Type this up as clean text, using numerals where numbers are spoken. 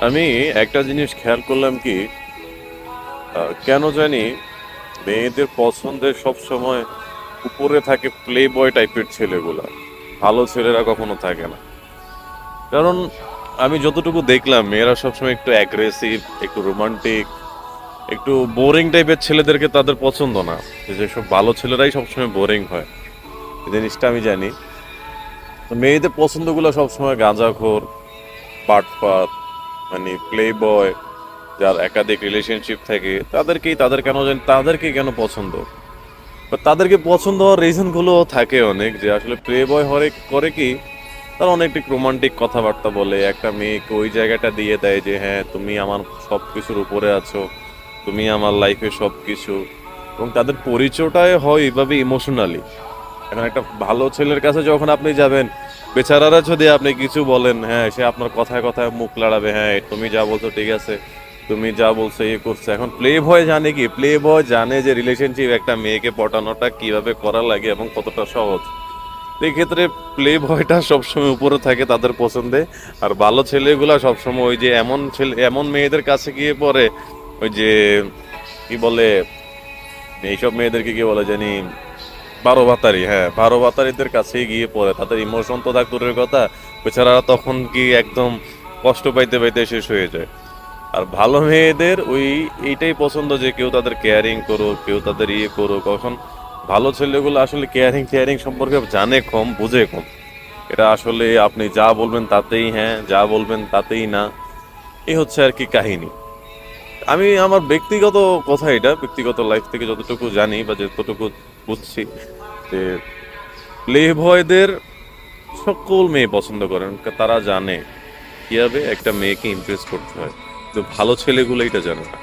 আমি একটা জিনিস খেয়াল করলাম কি, কেন জানি মেয়েদের পছন্দের সব সময় উপরে থাকে প্লে বয় টাইপের ছেলেগুলা, ভালো ছেলেরা কখনো থাকে না। কারণ আমি যতটুকু দেখলাম মেয়েরা সবসময় একটু অ্যাগ্রেসিভ, একটু রোমান্টিক, একটু বোরিং টাইপের ছেলেদেরকে তাদের পছন্দ না। যেসব ভালো ছেলেরাই সবসময় বোরিং হয়, এই জিনিসটা আমি জানি। তো মেয়েদের পছন্দগুলো সবসময় গাঁজাখোর, বাটপার, মানে প্লে বয়, যার একাধিক রিলেশনশিপ থাকে তাদেরকেই, তাদেরকেই কেন পছন্দ, বা তাদেরকে পছন্দ হওয়ার রিজন গুলো থাকে অনেক। যে আসলে প্লে বয় হরে করে কি, তারা অনেক রোমান্টিক কথাবার্তা বলে, একটা মেয়েকে ওই জায়গাটা দিয়ে দেয় যে হ্যাঁ তুমি আমার সবকিছুর উপরে আছো, তুমি আমার লাইফে সবকিছু। এবং তাদের পরিচয়টাই হয় এইভাবে ইমোশনালি। এখন একটা ভালো ছেলের কাছে যখন আপনি যাবেন, বেচারারা যদি আপনি কিছু বলেন, হ্যাঁ সে আপনার কথায় কথায় মুখ লড়াবে, হ্যাঁ তুমি যা বলছো ঠিক আছে, তুমি যা বলছো ইয়ে করছে। এখন প্লে বয় জানে কি, প্লে বয় জানে যে রিলেশনশিপ একটা মেয়েকে পটানোটা কিভাবে করা লাগে এবং কতটা সহজ। তো এই ক্ষেত্রে প্লে বয়টা সবসময় উপরে থাকে তাদের পছন্দে। আর ভালো ছেলেগুলা সবসময় ওই যে এমন ছেলে, এমন মেয়েদের কাছে গিয়ে পড়ে, ওই যে কি বলে, এইসব মেয়েদেরকে কি বলে জানি, বারো ভাতারি, হ্যাঁ বারো ভাতারিদের কাছেই গিয়ে পড়ে। তাদের ইমোশন তো থাক দূরের কথা, বেচারা তখন কি একদম কষ্ট পাইতে পাইতে শেষ হয়ে যায়। আর ভালো মেয়েদের ওই এইটাই পছন্দ যে কেউ তাদের কেয়ারিং করুক, কেউ তাদের ইয়ে করুক। কখন ভালো ছেলেগুলো আসলে কেয়ারিং কেয়ারিং সম্পর্কে জানে কম, বুঝে কম। এটা আসলে আপনি যা বলবেন তাতেই হ্যাঁ, যা বলবেন তাতেই না, এই হচ্ছে আর কি কাহিনী। আমি আমার ব্যক্তিগত কথা, এটা ব্যক্তিগত লাইফ থেকে যতটুকু জানি বা যতটুকু বুঝছি, যে প্লে বয়দের সকল মেয়ে পছন্দ করেন। তারা জানে কিভাবে একটা মেয়েকে ইমপ্রেস করতে হয়, তো ভালো ছেলেগুলো এটা জানে না।